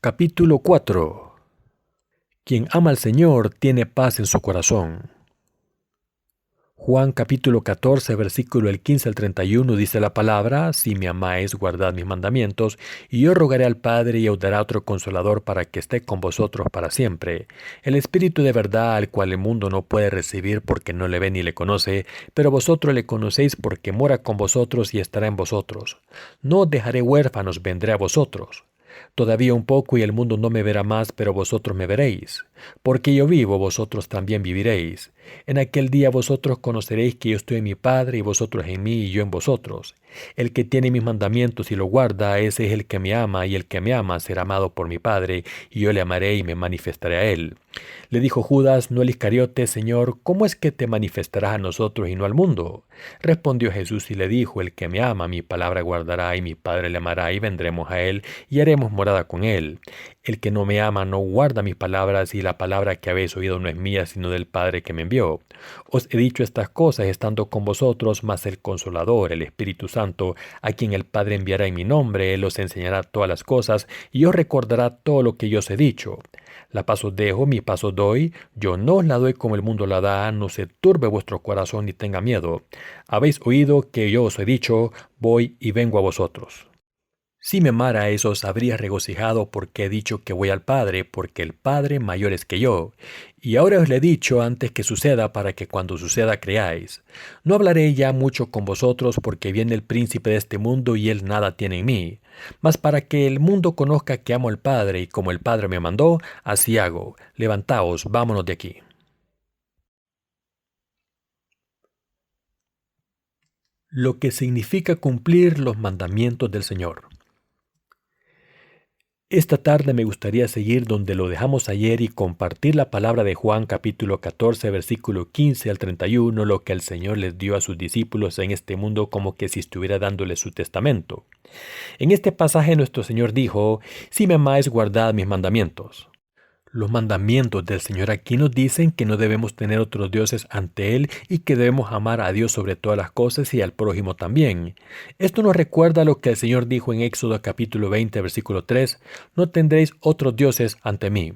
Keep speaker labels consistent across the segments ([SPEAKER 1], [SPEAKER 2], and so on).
[SPEAKER 1] Capítulo 4. Quien ama al Señor tiene paz en su corazón. Juan capítulo 14, versículo del 15 al 31 dice la palabra: Si me amáis, guardad mis mandamientos, y yo rogaré al Padre y os dará otro consolador para que esté con vosotros para siempre. El Espíritu de verdad, al cual el mundo no puede recibir porque no le ve ni le conoce, pero vosotros le conocéis porque mora con vosotros y estará en vosotros. No os dejaré huérfanos, vendré a vosotros. Todavía un poco y el mundo no me verá más, pero vosotros me veréis. Porque yo vivo, vosotros también viviréis. En aquel día vosotros conoceréis que yo estoy en mi Padre, y vosotros en mí, y yo en vosotros. El que tiene mis mandamientos y lo guarda, ese es el que me ama, y el que me ama será amado por mi Padre, y yo le amaré y me manifestaré a él. Le dijo Judas, no el Iscariote: Señor, ¿cómo es que te manifestarás a nosotros y no al mundo? Respondió Jesús y le dijo: El que me ama, mi palabra guardará, y mi Padre le amará, y vendremos a él, y haremos morada con él. El que no me ama no guarda mis palabras, y la palabra que habéis oído no es mía, sino del Padre que me envió. Os he dicho estas cosas estando con vosotros, mas el Consolador, el Espíritu Santo, a quien el Padre enviará en mi nombre, Él os enseñará todas las cosas, y os recordará todo lo que yo os he dicho. La paz os dejo, mi paz os doy, yo no os la doy como el mundo la da, no se turbe vuestro corazón ni tenga miedo. Habéis oído que yo os he dicho: voy y vengo a vosotros. Si me amarais, os habría regocijado porque he dicho que voy al Padre, porque el Padre mayor es que yo. Y ahora os lo he dicho antes que suceda, para que cuando suceda creáis. No hablaré ya mucho con vosotros, porque viene el príncipe de este mundo y él nada tiene en mí. Mas para que el mundo conozca que amo al Padre, y como el Padre me mandó, así hago. Levantaos, vámonos de aquí. Lo que significa cumplir los mandamientos del Señor. Esta tarde me gustaría seguir donde lo dejamos ayer y compartir la palabra de Juan capítulo 14, versículo 15 al 31, lo que el Señor les dio a sus discípulos en este mundo como que si estuviera dándoles su testamento. En este pasaje nuestro Señor dijo: Si me amáis, guardad mis mandamientos. Los mandamientos del Señor aquí nos dicen que no debemos tener otros dioses ante Él y que debemos amar a Dios sobre todas las cosas y al prójimo también. Esto nos recuerda lo que el Señor dijo en Éxodo capítulo 20, versículo 3: No tendréis otros dioses ante mí.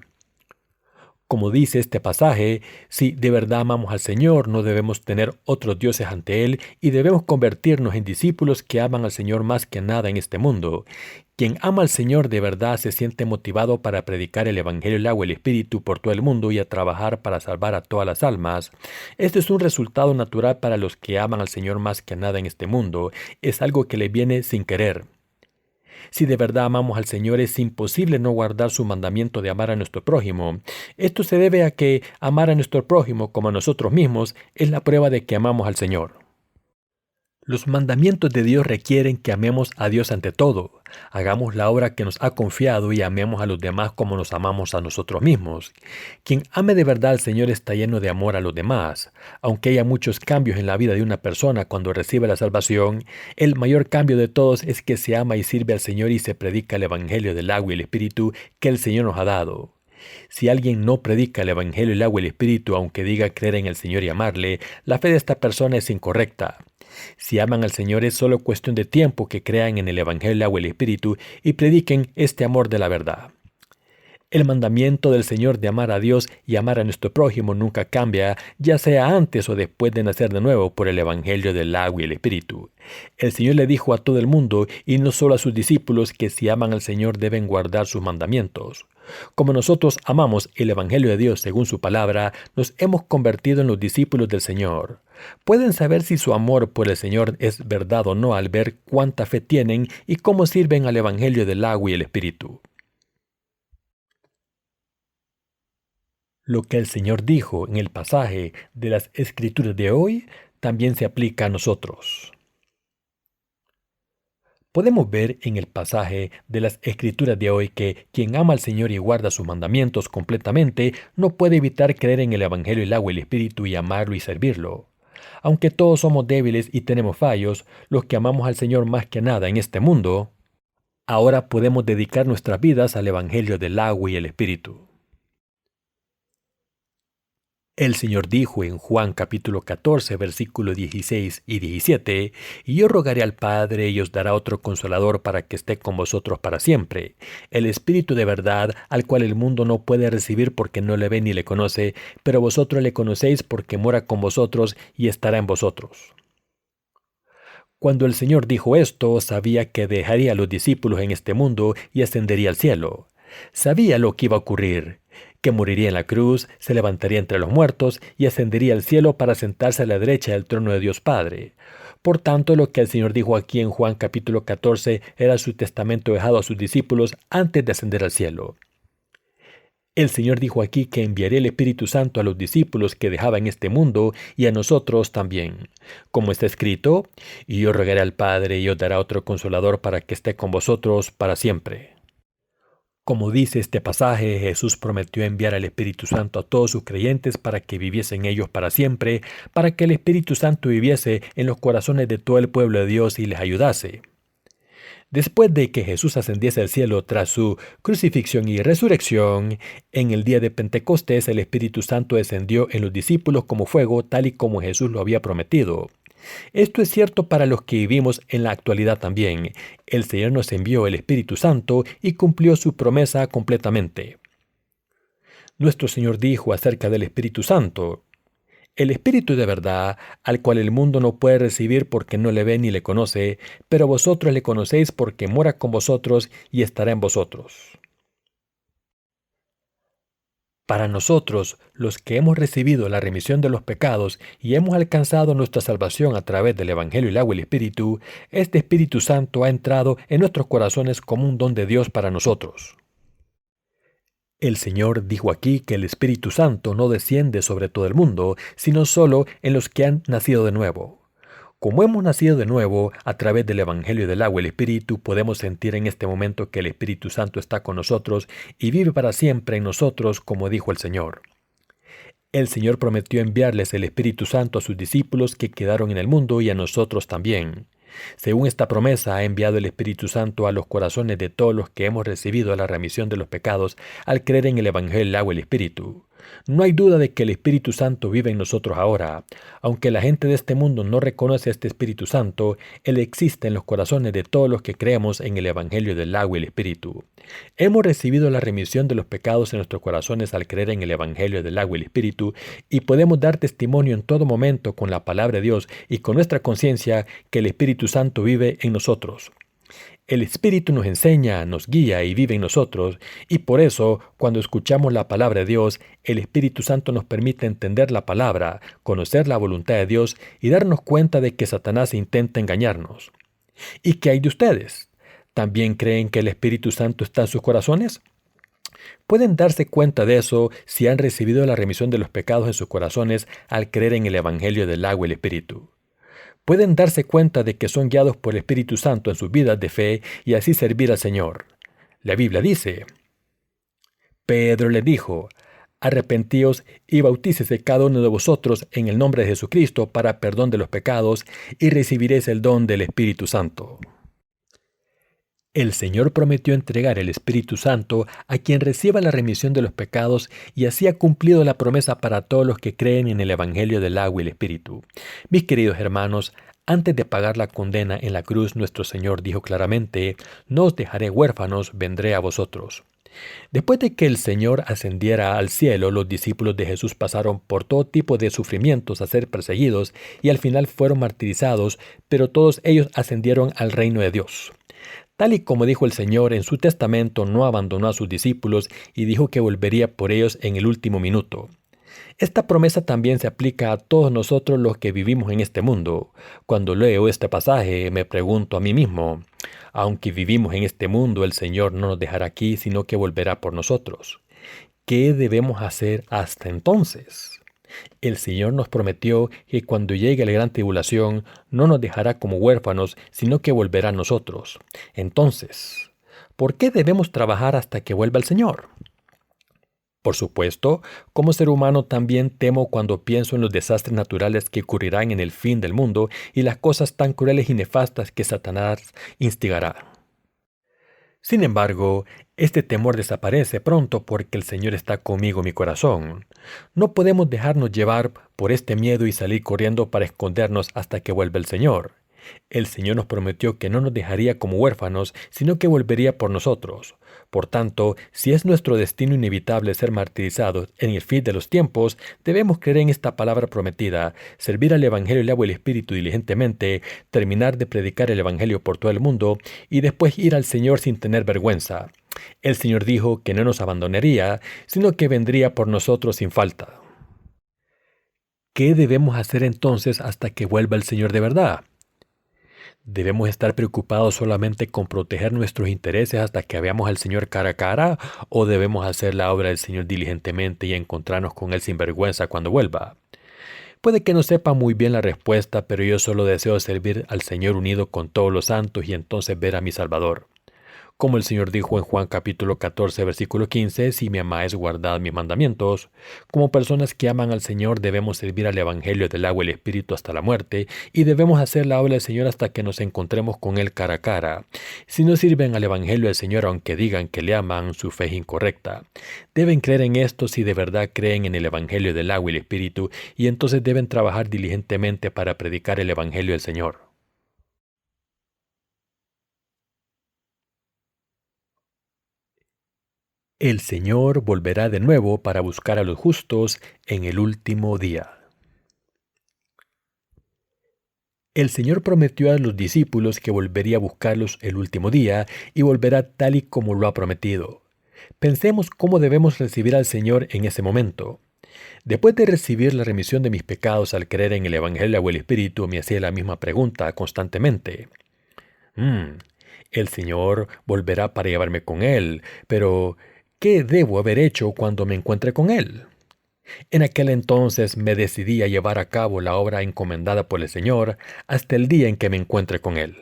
[SPEAKER 1] Como dice este pasaje, si de verdad amamos al Señor, no debemos tener otros dioses ante Él y debemos convertirnos en discípulos que aman al Señor más que nada en este mundo. Quien ama al Señor de verdad se siente motivado para predicar el Evangelio, el agua y el Espíritu por todo el mundo y a trabajar para salvar a todas las almas. Este es un resultado natural para los que aman al Señor más que nada en este mundo. Es algo que le viene sin querer. Si de verdad amamos al Señor, es imposible no guardar su mandamiento de amar a nuestro prójimo. Esto se debe a que amar a nuestro prójimo como a nosotros mismos es la prueba de que amamos al Señor. Los mandamientos de Dios requieren que amemos a Dios ante todo, hagamos la obra que nos ha confiado y amemos a los demás como nos amamos a nosotros mismos. Quien ame de verdad al Señor está lleno de amor a los demás. Aunque haya muchos cambios en la vida de una persona cuando recibe la salvación, el mayor cambio de todos es que se ama y sirve al Señor y se predica el Evangelio del agua y el Espíritu que el Señor nos ha dado. Si alguien no predica el Evangelio, el agua y el Espíritu, aunque diga creer en el Señor y amarle, la fe de esta persona es incorrecta. Si aman al Señor, es solo cuestión de tiempo que crean en el Evangelio, el agua y el Espíritu y prediquen este amor de la verdad. El mandamiento del Señor de amar a Dios y amar a nuestro prójimo nunca cambia, ya sea antes o después de nacer de nuevo por el Evangelio del agua y el Espíritu. El Señor le dijo a todo el mundo, y no solo a sus discípulos, que si aman al Señor deben guardar sus mandamientos. Como nosotros amamos el Evangelio de Dios según su palabra, nos hemos convertido en los discípulos del Señor. Pueden saber si su amor por el Señor es verdad o no al ver cuánta fe tienen y cómo sirven al Evangelio del agua y el Espíritu. Lo que el Señor dijo en el pasaje de las Escrituras de hoy también se aplica a nosotros. Podemos ver en el pasaje de las Escrituras de hoy que quien ama al Señor y guarda sus mandamientos completamente no puede evitar creer en el Evangelio, el agua y el Espíritu y amarlo y servirlo. Aunque todos somos débiles y tenemos fallos, los que amamos al Señor más que nada en este mundo, ahora podemos dedicar nuestras vidas al Evangelio del agua y el Espíritu. El Señor dijo en Juan capítulo 14, versículos 16 y 17, «Y yo rogaré al Padre y os dará otro Consolador para que esté con vosotros para siempre, el Espíritu de verdad, al cual el mundo no puede recibir porque no le ve ni le conoce, pero vosotros le conocéis porque mora con vosotros y estará en vosotros». Cuando el Señor dijo esto, sabía que dejaría a los discípulos en este mundo y ascendería al cielo. Sabía lo que iba a ocurrir, que moriría en la cruz, se levantaría entre los muertos y ascendería al cielo para sentarse a la derecha del trono de Dios Padre. Por tanto, lo que el Señor dijo aquí en Juan capítulo 14 era su testamento dejado a sus discípulos antes de ascender al cielo. El Señor dijo aquí que enviaría el Espíritu Santo a los discípulos que dejaba en este mundo y a nosotros también. Como está escrito, «Y yo rogaré al Padre y os dará otro Consolador para que esté con vosotros para siempre». Como dice este pasaje, Jesús prometió enviar al Espíritu Santo a todos sus creyentes para que viviesen ellos para siempre, para que el Espíritu Santo viviese en los corazones de todo el pueblo de Dios y les ayudase. Después de que Jesús ascendiese al cielo tras su crucifixión y resurrección, en el día de Pentecostés el Espíritu Santo descendió en los discípulos como fuego, tal y como Jesús lo había prometido. Esto es cierto para los que vivimos en la actualidad también. El Señor nos envió el Espíritu Santo y cumplió su promesa completamente. Nuestro Señor dijo acerca del Espíritu Santo: «El Espíritu de verdad, al cual el mundo no puede recibir porque no le ve ni le conoce, pero vosotros le conocéis porque mora con vosotros y estará en vosotros». Para nosotros, los que hemos recibido la remisión de los pecados y hemos alcanzado nuestra salvación a través del Evangelio, el agua y el Espíritu, este Espíritu Santo ha entrado en nuestros corazones como un don de Dios para nosotros. El Señor dijo aquí que el Espíritu Santo no desciende sobre todo el mundo, sino solo en los que han nacido de nuevo. Como hemos nacido de nuevo a través del Evangelio del agua y el Espíritu, podemos sentir en este momento que el Espíritu Santo está con nosotros y vive para siempre en nosotros, como dijo el Señor. El Señor prometió enviarles el Espíritu Santo a sus discípulos que quedaron en el mundo y a nosotros también. Según esta promesa, ha enviado el Espíritu Santo a los corazones de todos los que hemos recibido la remisión de los pecados al creer en el Evangelio del agua y el Espíritu. No hay duda de que el Espíritu Santo vive en nosotros ahora. Aunque la gente de este mundo no reconoce a este Espíritu Santo, Él existe en los corazones de todos los que creemos en el Evangelio del agua y el Espíritu. Hemos recibido la remisión de los pecados en nuestros corazones al creer en el Evangelio del agua y el Espíritu y podemos dar testimonio en todo momento con la palabra de Dios y con nuestra conciencia que el Espíritu Santo vive en nosotros. El Espíritu nos enseña, nos guía y vive en nosotros, y por eso, cuando escuchamos la palabra de Dios, el Espíritu Santo nos permite entender la palabra, conocer la voluntad de Dios y darnos cuenta de que Satanás intenta engañarnos. ¿Y qué hay de ustedes? ¿También creen que el Espíritu Santo está en sus corazones? Pueden darse cuenta de eso si han recibido la remisión de los pecados en sus corazones al creer en el Evangelio del agua y el Espíritu. Pueden darse cuenta de que son guiados por el Espíritu Santo en sus vidas de fe y así servir al Señor. La Biblia dice: Pedro le dijo: «Arrepentíos y bautícese cada uno de vosotros en el nombre de Jesucristo para perdón de los pecados y recibiréis el don del Espíritu Santo». El Señor prometió entregar el Espíritu Santo a quien reciba la remisión de los pecados y así ha cumplido la promesa para todos los que creen en el Evangelio del agua y el Espíritu. Mis queridos hermanos, antes de pagar la condena en la cruz, nuestro Señor dijo claramente: «No os dejaré huérfanos, vendré a vosotros». Después de que el Señor ascendiera al cielo, los discípulos de Jesús pasaron por todo tipo de sufrimientos a ser perseguidos y al final fueron martirizados, pero todos ellos ascendieron al reino de Dios. Tal y como dijo el Señor en su testamento, no abandonó a sus discípulos y dijo que volvería por ellos en el último minuto. Esta promesa también se aplica a todos nosotros los que vivimos en este mundo. Cuando leo este pasaje me pregunto a mí mismo: aunque vivimos en este mundo, el Señor no nos dejará aquí, sino que volverá por nosotros. ¿Qué debemos hacer hasta entonces? El Señor nos prometió que cuando llegue la gran tribulación no nos dejará como huérfanos, sino que volverá a nosotros. Entonces, ¿por qué debemos trabajar hasta que vuelva el Señor? Por supuesto, como ser humano también temo cuando pienso en los desastres naturales que ocurrirán en el fin del mundo y las cosas tan crueles y nefastas que Satanás instigará. Sin embargo, este temor desaparece pronto porque el Señor está conmigo en mi corazón. No podemos dejarnos llevar por este miedo y salir corriendo para escondernos hasta que vuelva el Señor. El Señor nos prometió que no nos dejaría como huérfanos, sino que volvería por nosotros. Por tanto, si es nuestro destino inevitable ser martirizados en el fin de los tiempos, debemos creer en esta palabra prometida, servir al Evangelio del agua y el Espíritu diligentemente, terminar de predicar el Evangelio por todo el mundo y después ir al Señor sin tener vergüenza. El Señor dijo que no nos abandonaría, sino que vendría por nosotros sin falta. ¿Qué debemos hacer entonces hasta que vuelva el Señor de verdad? ¿Debemos estar preocupados solamente con proteger nuestros intereses hasta que veamos al Señor cara a cara? ¿O debemos hacer la obra del Señor diligentemente y encontrarnos con Él sin vergüenza cuando vuelva? Puede que no sepa muy bien la respuesta, pero yo solo deseo servir al Señor unido con todos los santos y entonces ver a mi Salvador. Como el Señor dijo en Juan capítulo 14, versículo 15, si me amáis, guardad mis mandamientos. Como personas que aman al Señor debemos servir al Evangelio del agua y el Espíritu hasta la muerte, y debemos hacer la obra del Señor hasta que nos encontremos con Él cara a cara. Si no sirven al Evangelio del Señor aunque digan que le aman, su fe es incorrecta. Deben creer en esto si de verdad creen en el Evangelio del agua y el Espíritu, y entonces deben trabajar diligentemente para predicar el Evangelio del Señor. El Señor volverá de nuevo para buscar a los justos en el último día. El Señor prometió a los discípulos que volvería a buscarlos el último día y volverá tal y como lo ha prometido. Pensemos cómo debemos recibir al Señor en ese momento. Después de recibir la remisión de mis pecados al creer en el Evangelio o el Espíritu, me hacía la misma pregunta constantemente. El Señor volverá para llevarme con Él, pero ¿qué debo haber hecho cuando me encuentre con Él? En aquel entonces me decidí a llevar a cabo la obra encomendada por el Señor hasta el día en que me encuentre con Él.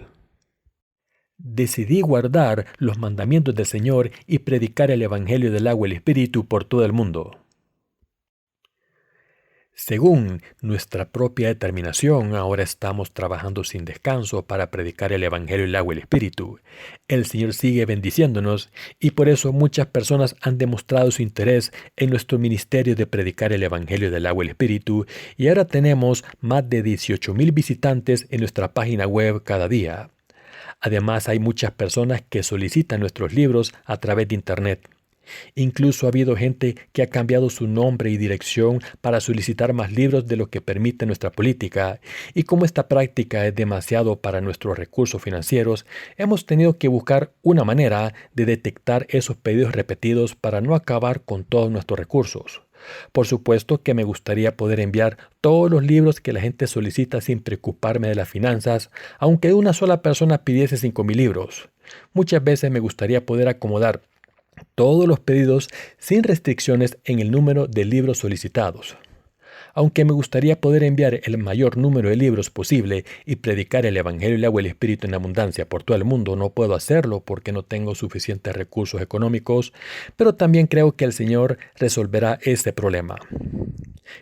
[SPEAKER 1] Decidí guardar los mandamientos del Señor y predicar el Evangelio del agua y el Espíritu por todo el mundo. Según nuestra propia determinación, ahora estamos trabajando sin descanso para predicar el Evangelio del agua y el Espíritu. El Señor sigue bendiciéndonos y por eso muchas personas han demostrado su interés en nuestro ministerio de predicar el Evangelio del agua y el Espíritu y ahora tenemos más de 18,000 visitantes en nuestra página web cada día. Además, hay muchas personas que solicitan nuestros libros a través de Internet. Incluso ha habido gente que ha cambiado su nombre y dirección para solicitar más libros de lo que permite nuestra política, y como esta práctica es demasiado para nuestros recursos financieros, hemos tenido que buscar una manera de detectar esos pedidos repetidos para no acabar con todos nuestros recursos. Por supuesto que me gustaría poder enviar todos los libros que la gente solicita sin preocuparme de las finanzas, aunque una sola persona pidiese 5,000 libros. Muchas veces me gustaría poder acomodar todos los pedidos sin restricciones en el número de libros solicitados. Aunque me gustaría poder enviar el mayor número de libros posible y predicar el Evangelio del agua y el Espíritu en abundancia por todo el mundo, no puedo hacerlo porque no tengo suficientes recursos económicos, pero también creo que el Señor resolverá este problema.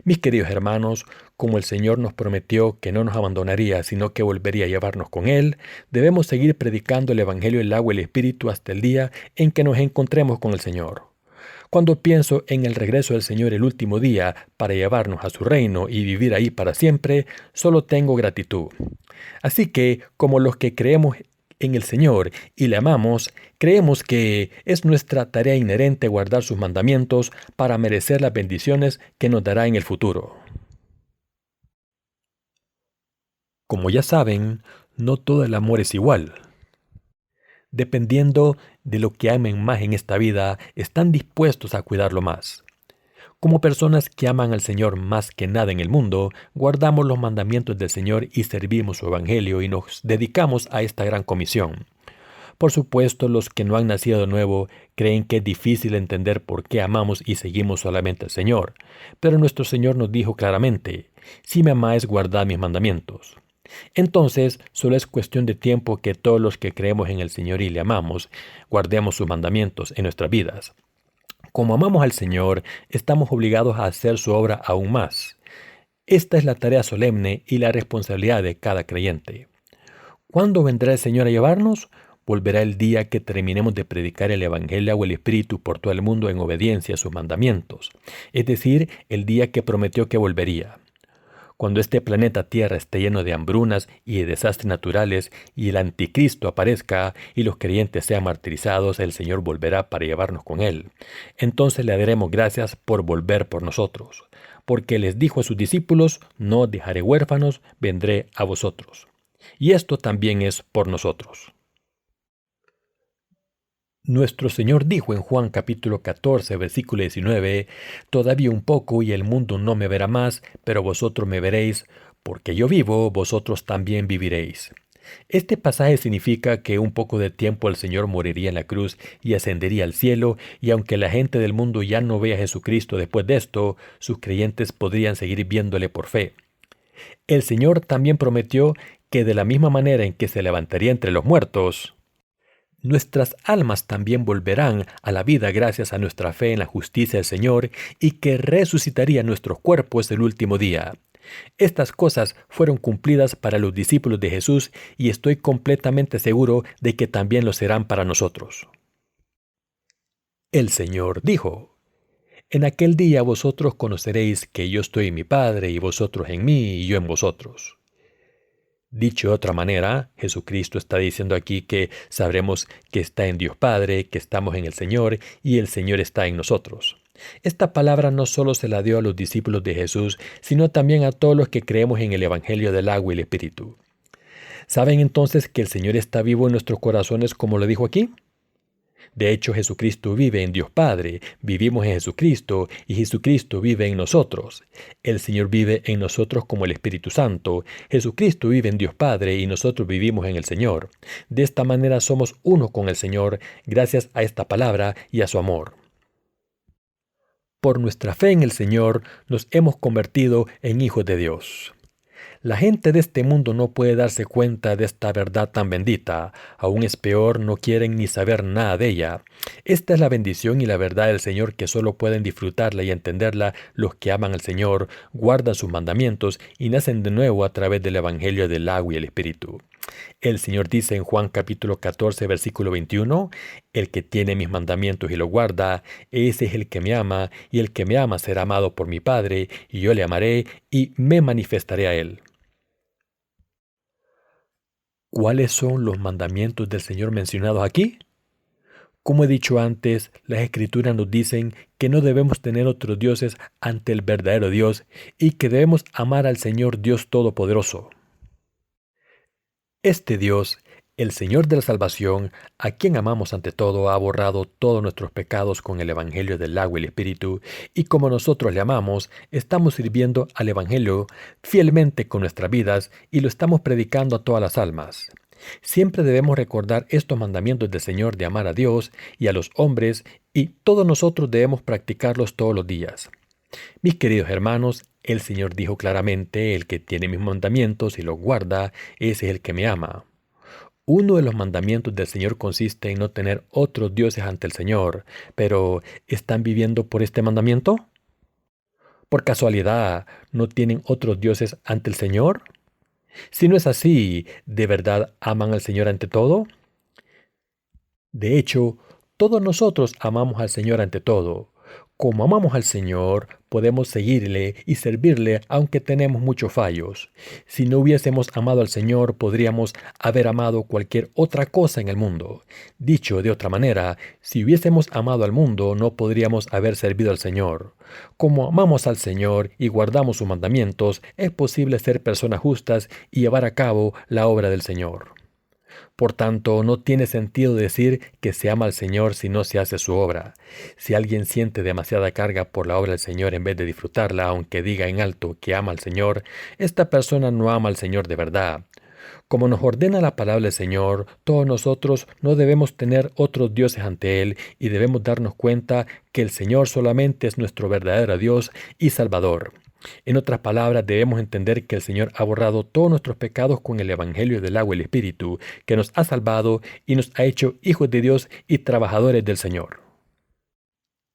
[SPEAKER 1] Mis queridos hermanos, como el Señor nos prometió que no nos abandonaría, sino que volvería a llevarnos con Él, debemos seguir predicando el Evangelio del agua y el Espíritu hasta el día en que nos encontremos con el Señor. Cuando pienso en el regreso del Señor el último día para llevarnos a su reino y vivir ahí para siempre, solo tengo gratitud. Así que, como los que creemos en el Señor y le amamos, creemos que es nuestra tarea inherente guardar sus mandamientos para merecer las bendiciones que nos dará en el futuro. Como ya saben, no todo el amor es igual. Dependiendo de lo que amen más en esta vida, están dispuestos a cuidarlo más. Como personas que aman al Señor más que nada en el mundo, guardamos los mandamientos del Señor y servimos su Evangelio y nos dedicamos a esta gran comisión. Por supuesto, los que no han nacido de nuevo creen que es difícil entender por qué amamos y seguimos solamente al Señor. Pero nuestro Señor nos dijo claramente, si me amáis, guardad mis mandamientos. Entonces, solo es cuestión de tiempo que todos los que creemos en el Señor y le amamos, guardemos sus mandamientos en nuestras vidas. Como amamos al Señor, estamos obligados a hacer su obra aún más. Esta es la tarea solemne y la responsabilidad de cada creyente. ¿Cuándo vendrá el Señor a llevarnos? volverá el día que terminemos de predicar el Evangelio o el Espíritu por todo el mundo en obediencia a sus mandamientos, es decir, el día que prometió que volvería. Cuando este planeta Tierra esté lleno de hambrunas y de desastres naturales y el anticristo aparezca y los creyentes sean martirizados, el Señor volverá para llevarnos con Él. Entonces le daremos gracias por volver por nosotros, porque les dijo a sus discípulos: no os dejaré huérfanos, vendré a vosotros. Y esto también es por nosotros. Nuestro Señor dijo en Juan capítulo 14, versículo 19, «Todavía un poco y el mundo no me verá más, pero vosotros me veréis, porque yo vivo, vosotros también viviréis». Este pasaje significa que un poco de tiempo el Señor moriría en la cruz y ascendería al cielo, y aunque la gente del mundo ya no vea a Jesucristo después de esto, sus creyentes podrían seguir viéndole por fe. El Señor también prometió que de la misma manera en que se levantaría entre los muertos, nuestras almas también volverán a la vida gracias a nuestra fe en la justicia del Señor y que resucitaría nuestros cuerpos el último día. Estas cosas fueron cumplidas para los discípulos de Jesús y estoy completamente seguro de que también lo serán para nosotros. El Señor dijo: «En aquel día vosotros conoceréis que yo estoy en mi Padre y vosotros en mí y yo en vosotros». Dicho de otra manera, Jesucristo está diciendo aquí que sabremos que está en Dios Padre, que estamos en el Señor y el Señor está en nosotros. Esta palabra no solo se la dio a los discípulos de Jesús, sino también a todos los que creemos en el Evangelio del agua y el Espíritu. ¿Saben entonces que el Señor está vivo en nuestros corazones como lo dijo aquí? De hecho, Jesucristo vive en Dios Padre, vivimos en Jesucristo y Jesucristo vive en nosotros. El Señor vive en nosotros como el Espíritu Santo. Jesucristo vive en Dios Padre y nosotros vivimos en el Señor. De esta manera somos uno con el Señor gracias a esta palabra y a su amor. Por nuestra fe en el Señor nos hemos convertido en hijos de Dios. La gente de este mundo no puede darse cuenta de esta verdad tan bendita. Aún es peor, no quieren ni saber nada de ella. Esta es la bendición y la verdad del Señor que solo pueden disfrutarla y entenderla los que aman al Señor, guardan sus mandamientos y nacen de nuevo a través del Evangelio del agua y el Espíritu. El Señor dice en Juan capítulo 14, versículo 21, «El que tiene mis mandamientos y los guarda, ese es el que me ama, y el que me ama será amado por mi Padre, y yo le amaré y me manifestaré a él». ¿Cuáles son los mandamientos del Señor mencionados aquí? Como he dicho antes, las Escrituras nos dicen que no debemos tener otros dioses ante el verdadero Dios y que debemos amar al Señor Dios Todopoderoso. Este Dios, el Señor de la salvación, a quien amamos ante todo, ha borrado todos nuestros pecados con el Evangelio del agua y el Espíritu, y como nosotros le amamos, estamos sirviendo al Evangelio fielmente con nuestras vidas y lo estamos predicando a todas las almas. Siempre debemos recordar estos mandamientos del Señor de amar a Dios y a los hombres, y todos nosotros debemos practicarlos todos los días. Mis queridos hermanos, el Señor dijo claramente: «El que tiene mis mandamientos y los guarda, ese es el que me ama». Uno de los mandamientos del Señor consiste en no tener otros dioses ante el Señor, pero ¿están viviendo por este mandamiento? ¿Por casualidad no tienen otros dioses ante el Señor? Si no es así, ¿de verdad aman al Señor ante todo? De hecho, todos nosotros amamos al Señor ante todo. Como amamos al Señor, podemos seguirle y servirle aunque tenemos muchos fallos. Si no hubiésemos amado al Señor, podríamos haber amado cualquier otra cosa en el mundo. Dicho de otra manera, si hubiésemos amado al mundo, no podríamos haber servido al Señor. Como amamos al Señor y guardamos sus mandamientos, es posible ser personas justas y llevar a cabo la obra del Señor. Por tanto, no tiene sentido decir que se ama al Señor si no se hace su obra. Si alguien siente demasiada carga por la obra del Señor en vez de disfrutarla, aunque diga en alto que ama al Señor, esta persona no ama al Señor de verdad. Como nos ordena la palabra del Señor, todos nosotros no debemos tener otros dioses ante Él y debemos darnos cuenta que el Señor solamente es nuestro verdadero Dios y Salvador. En otras palabras, debemos entender que el Señor ha borrado todos nuestros pecados con el Evangelio del agua y el Espíritu, que nos ha salvado y nos ha hecho hijos de Dios y trabajadores del Señor.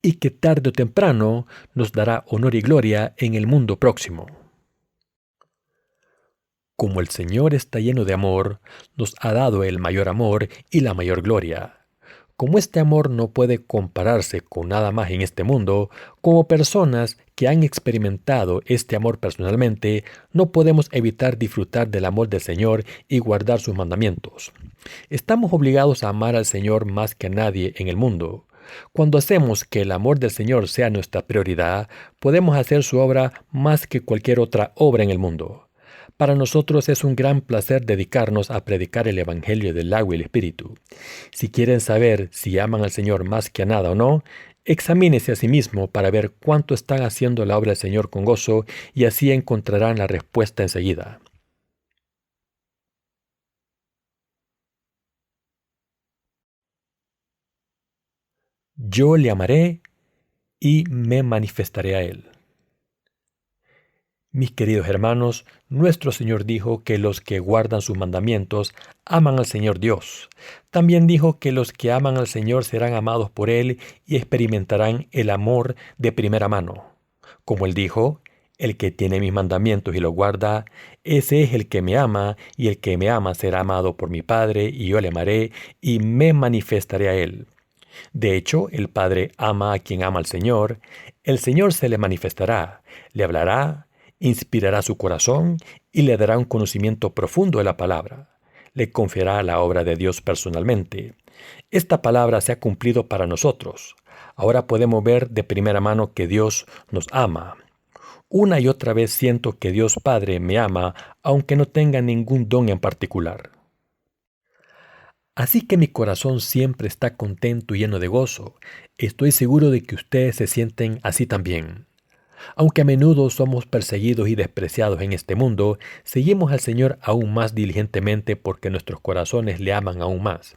[SPEAKER 1] Y que tarde o temprano nos dará honor y gloria en el mundo próximo. Como el Señor está lleno de amor, nos ha dado el mayor amor y la mayor gloria. Como este amor no puede compararse con nada más en este mundo, como personas que han experimentado este amor personalmente, no podemos evitar disfrutar del amor del Señor y guardar sus mandamientos. Estamos obligados a amar al Señor más que a nadie en el mundo. Cuando hacemos que el amor del Señor sea nuestra prioridad, podemos hacer su obra más que cualquier otra obra en el mundo. Para nosotros es un gran placer dedicarnos a predicar el Evangelio del agua y el Espíritu. Si quieren saber si aman al Señor más que a nada o no, examínese a sí mismo para ver cuánto están haciendo la obra del Señor con gozo y así encontrarán la respuesta enseguida. Yo le amaré y me manifestaré a él. Mis queridos hermanos, nuestro Señor dijo que los que guardan sus mandamientos aman al Señor Dios. También dijo que los que aman al Señor serán amados por Él y experimentarán el amor de primera mano. Como Él dijo, el que tiene mis mandamientos y los guarda, ese es el que me ama, y el que me ama será amado por mi Padre, y yo le amaré y me manifestaré a Él. De hecho, el Padre ama a quien ama al Señor. El Señor se le manifestará, le hablará, inspirará su corazón y le dará un conocimiento profundo de la palabra. Le confiará la obra de Dios personalmente. Esta palabra se ha cumplido para nosotros. Ahora podemos ver de primera mano que Dios nos ama. Una y otra vez siento que Dios Padre me ama, aunque no tenga ningún don en particular. Así que mi corazón siempre está contento y lleno de gozo. Estoy seguro de que ustedes se sienten así también. Aunque a menudo somos perseguidos y despreciados en este mundo, seguimos al Señor aún más diligentemente porque nuestros corazones le aman aún más.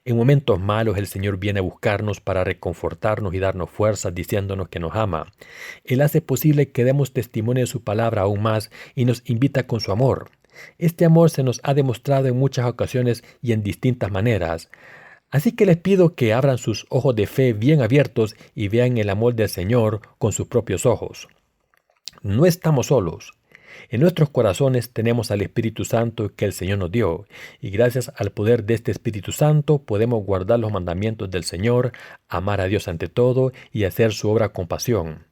[SPEAKER 1] En momentos malos el Señor viene a buscarnos para reconfortarnos y darnos fuerzas diciéndonos que nos ama. Él hace posible que demos testimonio de su palabra aún más y nos invita con su amor. Este amor se nos ha demostrado en muchas ocasiones y en distintas maneras. Así que les pido que abran sus ojos de fe bien abiertos y vean el amor del Señor con sus propios ojos. No estamos solos. En nuestros corazones tenemos al Espíritu Santo que el Señor nos dio, y gracias al poder de este Espíritu Santo podemos guardar los mandamientos del Señor, amar a Dios ante todo y hacer su obra con pasión.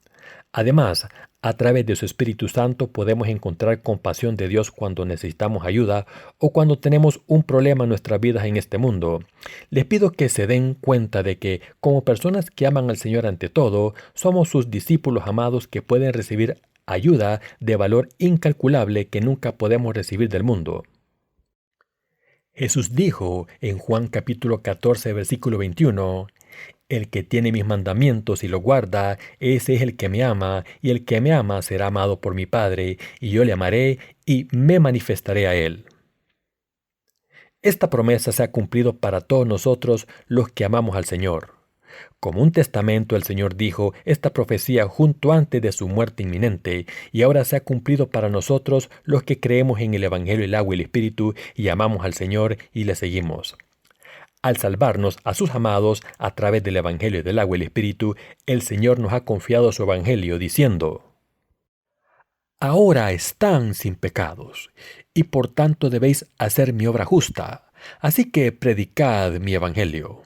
[SPEAKER 1] Además, a través de su Espíritu Santo podemos encontrar compasión de Dios cuando necesitamos ayuda o cuando tenemos un problema en nuestras vidas en este mundo. Les pido que se den cuenta de que, como personas que aman al Señor ante todo, somos sus discípulos amados que pueden recibir ayuda de valor incalculable que nunca podemos recibir del mundo. Jesús dijo en Juan capítulo 14, versículo 21, el que tiene mis mandamientos y los guarda, ese es el que me ama, y el que me ama será amado por mi Padre, y yo le amaré y me manifestaré a él. Esta promesa se ha cumplido para todos nosotros los que amamos al Señor. Como un testamento, el Señor dijo esta profecía junto antes de su muerte inminente, y ahora se ha cumplido para nosotros los que creemos en el Evangelio, el agua y el Espíritu, y amamos al Señor y le seguimos. Al salvarnos a sus amados a través del Evangelio del agua y el Espíritu, el Señor nos ha confiado su Evangelio, diciendo: ahora están sin pecados, y por tanto debéis hacer mi obra justa, así que predicad mi Evangelio.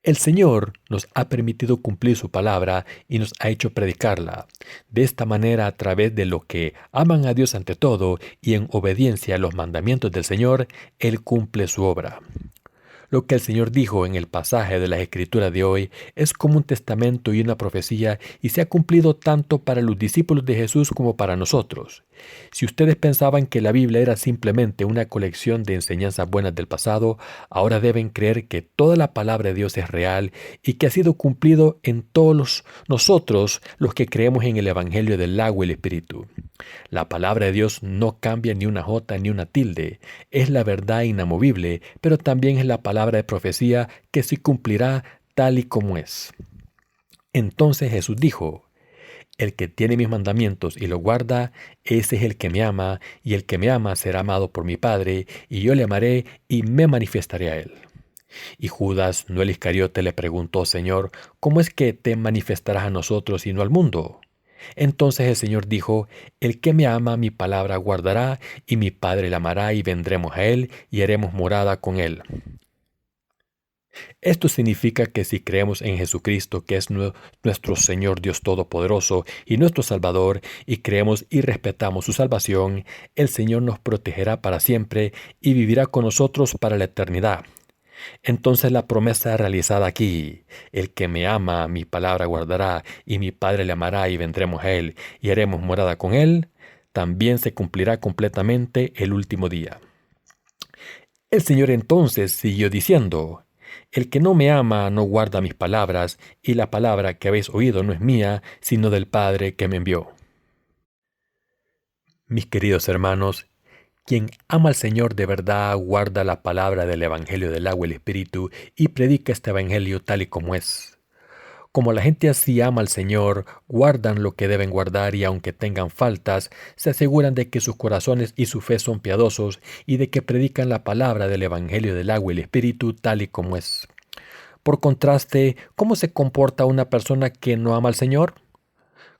[SPEAKER 1] El Señor nos ha permitido cumplir su palabra y nos ha hecho predicarla. De esta manera, a través de lo que aman a Dios ante todo y en obediencia a los mandamientos del Señor, Él cumple su obra. Lo que el Señor dijo en el pasaje de las Escrituras de hoy es como un testamento y una profecía y se ha cumplido tanto para los discípulos de Jesús como para nosotros. Si ustedes pensaban que la Biblia era simplemente una colección de enseñanzas buenas del pasado, ahora deben creer que toda la palabra de Dios es real y que ha sido cumplido en todos nosotros los que creemos en el Evangelio del agua y el Espíritu. La palabra de Dios no cambia ni una jota ni una tilde. Es la verdad inamovible, pero también es la palabra de profecía que se cumplirá tal y como es. Entonces Jesús dijo: el que tiene mis mandamientos y los guarda, ese es el que me ama, y el que me ama será amado por mi Padre, y yo le amaré y me manifestaré a él. Y Judas, no el Iscariote, le preguntó: Señor, ¿cómo es que te manifestarás a nosotros y no al mundo? Entonces el Señor dijo: el que me ama, mi palabra guardará, y mi Padre le amará, y vendremos a él, y haremos morada con él. Esto significa que si creemos en Jesucristo, que es nuestro Señor Dios Todopoderoso y nuestro Salvador, y creemos y respetamos su salvación, el Señor nos protegerá para siempre y vivirá con nosotros para la eternidad. Entonces la promesa realizada aquí: el que me ama, mi palabra guardará, y mi Padre le amará, y vendremos a él, y haremos morada con él, también se cumplirá completamente el último día. El Señor entonces siguió diciendo: el que no me ama no guarda mis palabras, y la palabra que habéis oído no es mía, sino del Padre que me envió. Mis queridos hermanos, quien ama al Señor de verdad guarda la palabra del Evangelio del agua y el Espíritu y predica este Evangelio tal y como es. Como la gente así ama al Señor, guardan lo que deben guardar y aunque tengan faltas, se aseguran de que sus corazones y su fe son piadosos y de que predican la palabra del Evangelio del agua y el Espíritu tal y como es. Por contraste, ¿cómo se comporta una persona que no ama al Señor?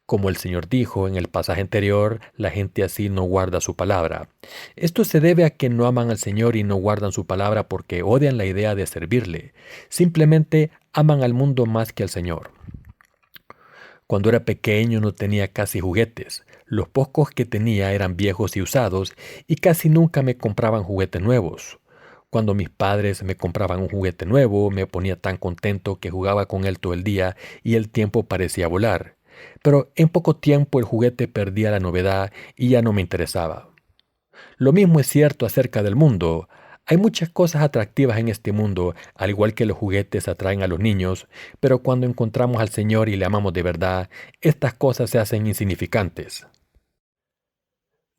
[SPEAKER 1] Como el Señor dijo en el pasaje anterior, la gente así no guarda su palabra. Esto se debe a que no aman al Señor y no guardan su palabra porque odian la idea de servirle. Simplemente aman al mundo más que al Señor. Cuando era pequeño no tenía casi juguetes. Los pocos que tenía eran viejos y usados y casi nunca me compraban juguetes nuevos. Cuando mis padres me compraban un juguete nuevo, me ponía tan contento que jugaba con él todo el día y el tiempo parecía volar. Pero en poco tiempo el juguete perdía la novedad y ya no me interesaba. Lo mismo es cierto acerca del mundo. Hay muchas cosas atractivas en este mundo, al igual que los juguetes atraen a los niños, pero cuando encontramos al Señor y le amamos de verdad, estas cosas se hacen insignificantes.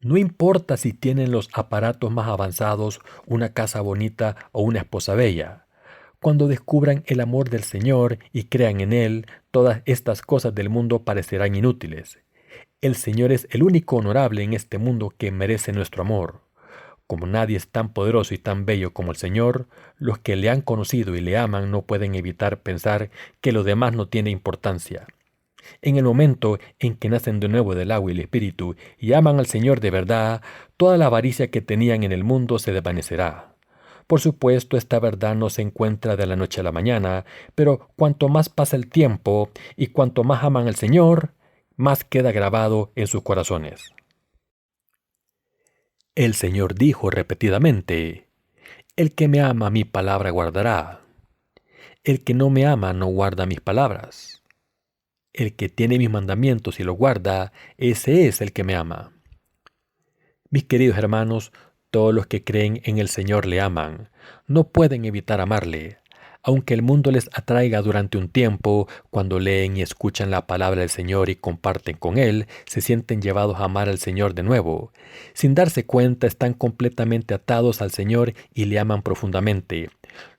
[SPEAKER 1] No importa si tienen los aparatos más avanzados, una casa bonita o una esposa bella. Cuando descubran el amor del Señor y crean en Él, todas estas cosas del mundo parecerán inútiles. El Señor es el único honorable en este mundo que merece nuestro amor. Como nadie es tan poderoso y tan bello como el Señor, los que le han conocido y le aman no pueden evitar pensar que lo demás no tiene importancia. En el momento en que nacen de nuevo del agua y el Espíritu y aman al Señor de verdad, toda la avaricia que tenían en el mundo se desvanecerá. Por supuesto, esta verdad no se encuentra de la noche a la mañana, pero cuanto más pasa el tiempo y cuanto más aman al Señor, más queda grabado en sus corazones. El Señor dijo repetidamente: el que me ama mi palabra guardará. El que no me ama no guarda mis palabras. El que tiene mis mandamientos y los guarda, ese es el que me ama. Mis queridos hermanos, todos los que creen en el Señor le aman. No pueden evitar amarle. Aunque el mundo les atraiga durante un tiempo, cuando leen y escuchan la palabra del Señor y comparten con Él, se sienten llevados a amar al Señor de nuevo. Sin darse cuenta, están completamente atados al Señor y le aman profundamente.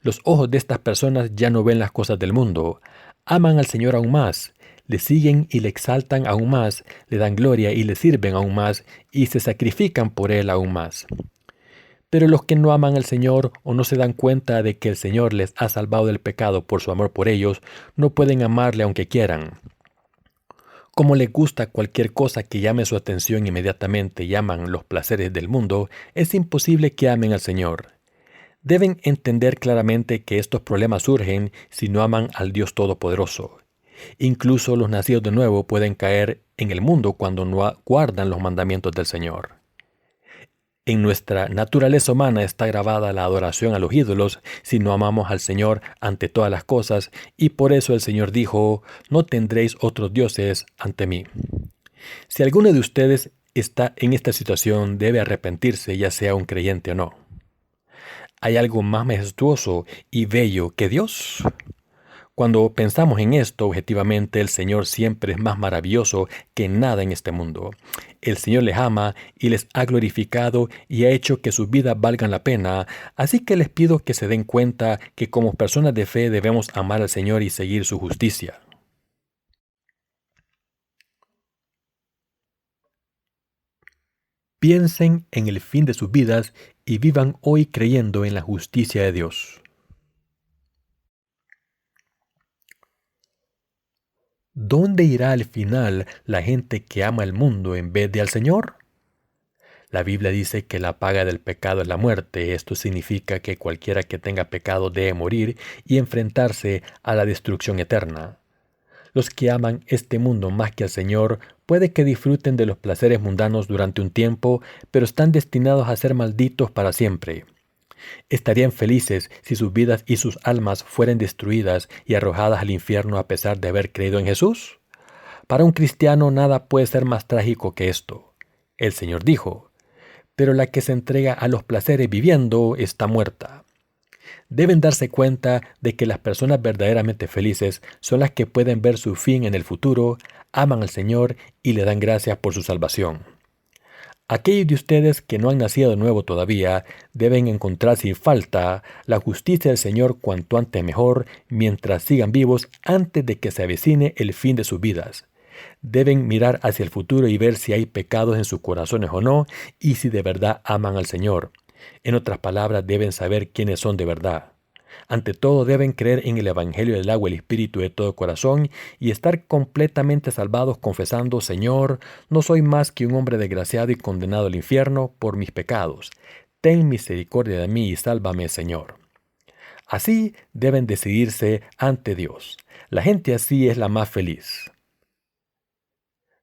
[SPEAKER 1] Los ojos de estas personas ya no ven las cosas del mundo. Aman al Señor aún más. Le siguen y le exaltan aún más, le dan gloria y le sirven aún más, y se sacrifican por Él aún más. Pero los que no aman al Señor o no se dan cuenta de que el Señor les ha salvado del pecado por su amor por ellos, no pueden amarle aunque quieran. Como les gusta cualquier cosa que llame su atención inmediatamente y aman los placeres del mundo, es imposible que amen al Señor. Deben entender claramente que estos problemas surgen si no aman al Dios Todopoderoso. Incluso los nacidos de nuevo pueden caer en el mundo cuando no guardan los mandamientos del Señor. En nuestra naturaleza humana está grabada la adoración a los ídolos si no amamos al Señor ante todas las cosas, y por eso el Señor dijo: no tendréis otros dioses ante mí. Si alguno de ustedes está en esta situación, debe arrepentirse, ya sea un creyente o no. ¿Hay algo más majestuoso y bello que Dios? Cuando pensamos en esto objetivamente, el Señor siempre es más maravilloso que nada en este mundo. El Señor les ama y les ha glorificado y ha hecho que sus vidas valgan la pena, así que les pido que se den cuenta que como personas de fe debemos amar al Señor y seguir su justicia. Piensen en el fin de sus vidas y vivan hoy creyendo en la justicia de Dios. ¿Dónde irá al final la gente que ama el mundo en vez de al Señor? La Biblia dice que la paga del pecado es la muerte. Esto significa que cualquiera que tenga pecado debe morir y enfrentarse a la destrucción eterna. Los que aman este mundo más que al Señor puede que disfruten de los placeres mundanos durante un tiempo, pero están destinados a ser malditos para siempre. Estarían felices si sus vidas y sus almas fueran destruidas y arrojadas al infierno a pesar de haber creído en Jesús. Para un cristiano nada puede ser más trágico que esto. El Señor dijo: pero la que se entrega a los placeres viviendo está muerta. Deben darse cuenta de que las personas verdaderamente felices son las que pueden ver su fin en el futuro, aman al Señor y le dan gracias por su salvación. Aquellos de ustedes que no han nacido de nuevo todavía deben encontrar sin falta la justicia del Señor cuanto antes mejor mientras sigan vivos antes de que se avecine el fin de sus vidas. Deben mirar hacia el futuro y ver si hay pecados en sus corazones o no y si de verdad aman al Señor. En otras palabras, deben saber quiénes son de verdad. Ante todo, deben creer en el Evangelio del agua y el Espíritu de todo corazón y estar completamente salvados confesando: Señor, no soy más que un hombre desgraciado y condenado al infierno por mis pecados. Ten misericordia de mí y sálvame, Señor. Así deben decidirse ante Dios. La gente así es la más feliz.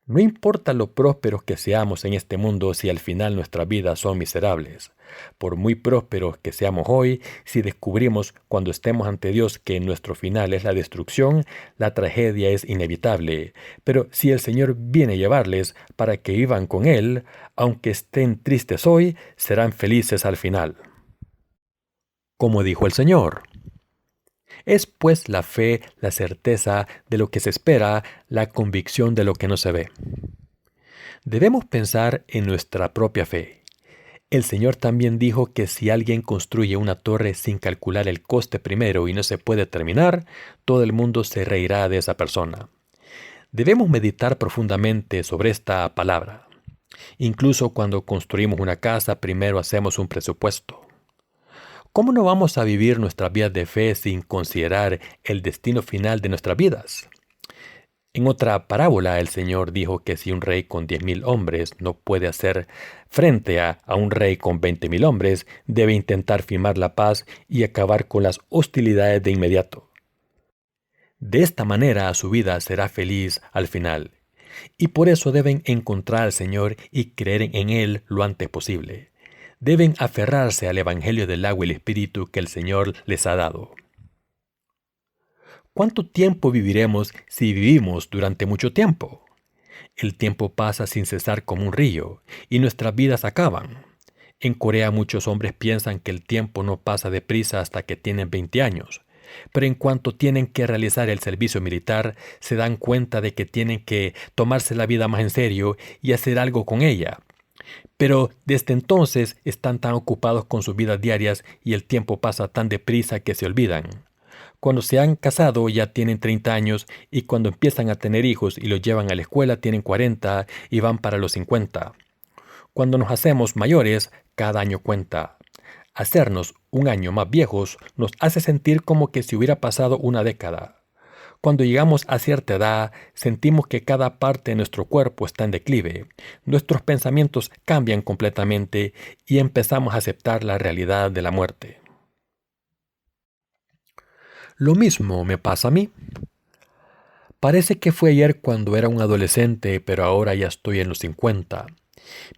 [SPEAKER 1] No importa lo prósperos que seamos en este mundo si al final nuestras vidas son miserables. Por muy prósperos que seamos hoy, si descubrimos cuando estemos ante Dios que nuestro final es la destrucción, la tragedia es inevitable. Pero si el Señor viene a llevarles para que vivan con Él, aunque estén tristes hoy, serán felices al final. Como dijo el Señor: es pues la fe, la certeza de lo que se espera, la convicción de lo que no se ve. Debemos pensar en nuestra propia fe. El Señor también dijo que si alguien construye una torre sin calcular el coste primero y no se puede terminar, todo el mundo se reirá de esa persona. Debemos meditar profundamente sobre esta palabra. Incluso cuando construimos una casa, primero hacemos un presupuesto. ¿Cómo no vamos a vivir nuestras vidas de fe sin considerar el destino final de nuestras vidas? En otra parábola, el Señor dijo que si un rey con 10,000 hombres no puede hacer frente a un rey con 20,000 hombres, debe intentar firmar la paz y acabar con las hostilidades de inmediato. De esta manera su vida será feliz al final. Y por eso deben encontrar al Señor y creer en Él lo antes posible. Deben aferrarse al Evangelio del agua y el Espíritu que el Señor les ha dado. ¿Cuánto tiempo viviremos si vivimos durante mucho tiempo? El tiempo pasa sin cesar como un río, y nuestras vidas acaban. En Corea muchos hombres piensan que el tiempo no pasa deprisa hasta que tienen 20 años. Pero en cuanto tienen que realizar el servicio militar, se dan cuenta de que tienen que tomarse la vida más en serio y hacer algo con ella. Pero desde entonces están tan ocupados con sus vidas diarias y el tiempo pasa tan deprisa que se olvidan. Cuando se han casado ya tienen 30 años y cuando empiezan a tener hijos y los llevan a la escuela tienen 40 y van para los 50. Cuando nos hacemos mayores, cada año cuenta. Hacernos un año más viejos nos hace sentir como que si hubiera pasado una década. Cuando llegamos a cierta edad, sentimos que cada parte de nuestro cuerpo está en declive. Nuestros pensamientos cambian completamente y empezamos a aceptar la realidad de la muerte. Lo mismo me pasa a mí. Parece que fue ayer cuando era un adolescente, pero ahora ya estoy en los 50.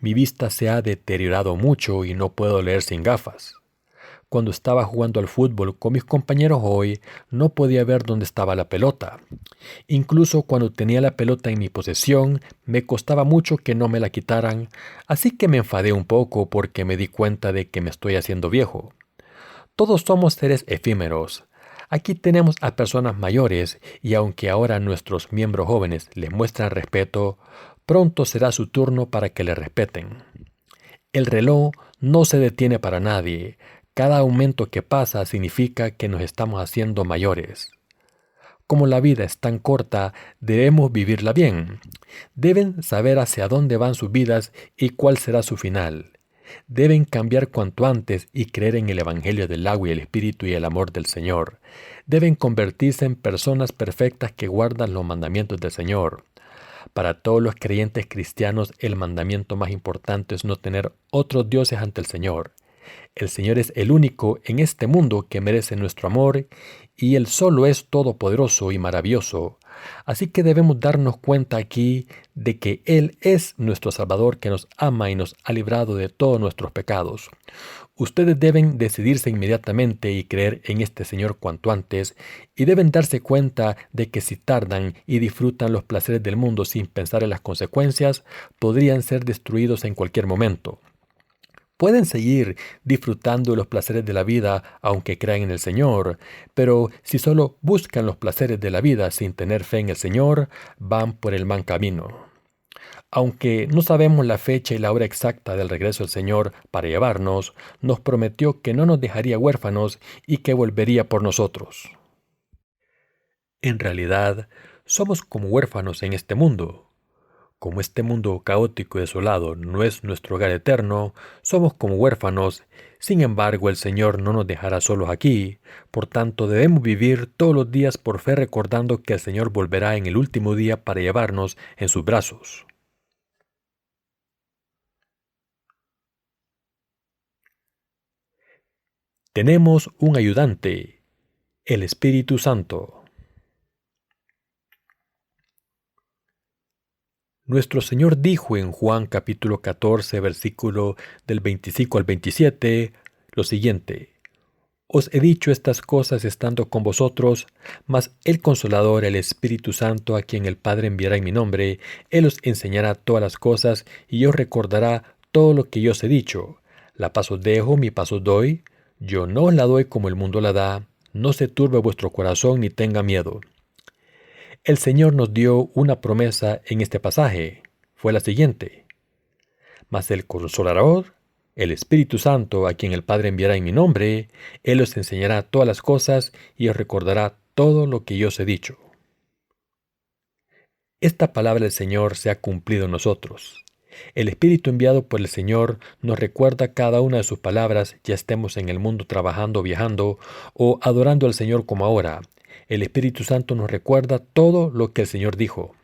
[SPEAKER 1] Mi vista se ha deteriorado mucho y no puedo leer sin gafas. Cuando estaba jugando al fútbol con mis compañeros hoy, no podía ver dónde estaba la pelota. Incluso cuando tenía la pelota en mi posesión, me costaba mucho que no me la quitaran, así que me enfadé un poco porque me di cuenta de que me estoy haciendo viejo. Todos somos seres efímeros. Aquí tenemos a personas mayores y aunque ahora nuestros miembros jóvenes les muestran respeto, pronto será su turno para que le respeten. El reloj no se detiene para nadie. Cada aumento que pasa significa que nos estamos haciendo mayores. Como la vida es tan corta, debemos vivirla bien. Deben saber hacia dónde van sus vidas y cuál será su final. Deben cambiar cuanto antes y creer en el Evangelio del agua y el Espíritu y el amor del Señor. Deben convertirse en personas perfectas que guardan los mandamientos del Señor. Para todos los creyentes cristianos, el mandamiento más importante es no tener otros dioses ante el Señor. El Señor es el único en este mundo que merece nuestro amor y Él solo es todopoderoso y maravilloso. Así que debemos darnos cuenta aquí de que Él es nuestro Salvador que nos ama y nos ha librado de todos nuestros pecados. Ustedes deben decidirse inmediatamente y creer en este Señor cuanto antes, y deben darse cuenta de que si tardan y disfrutan los placeres del mundo sin pensar en las consecuencias, podrían ser destruidos en cualquier momento. Pueden seguir disfrutando de los placeres de la vida aunque crean en el Señor, pero si solo buscan los placeres de la vida sin tener fe en el Señor, van por el mal camino. Aunque no sabemos la fecha y la hora exacta del regreso del Señor para llevarnos, nos prometió que no nos dejaría huérfanos y que volvería por nosotros. En realidad, somos como huérfanos en este mundo. Como este mundo caótico y desolado no es nuestro hogar eterno, somos como huérfanos. Sin embargo, el Señor no nos dejará solos aquí. Por tanto, debemos vivir todos los días por fe recordando que el Señor volverá en el último día para llevarnos en sus brazos. Tenemos un ayudante, el Espíritu Santo. Nuestro Señor dijo en Juan capítulo 14, versículo del 25 al 27, lo siguiente: Os he dicho estas cosas estando con vosotros, mas el Consolador, el Espíritu Santo, a quien el Padre enviará en mi nombre, Él os enseñará todas las cosas y os recordará todo lo que yo os he dicho. La paz os dejo, mi paz os doy. Yo no os la doy como el mundo la da. No se turbe vuestro corazón ni tenga miedo. El Señor nos dio una promesa en este pasaje. Fue la siguiente: Mas el Consolador, el Espíritu Santo, a quien el Padre enviará en mi nombre, Él os enseñará todas las cosas y os recordará todo lo que yo os he dicho. Esta palabra del Señor se ha cumplido en nosotros. El Espíritu enviado por el Señor nos recuerda cada una de sus palabras, ya estemos en el mundo trabajando, viajando o adorando al Señor como ahora. El Espíritu Santo nos recuerda todo lo que el Señor dijo.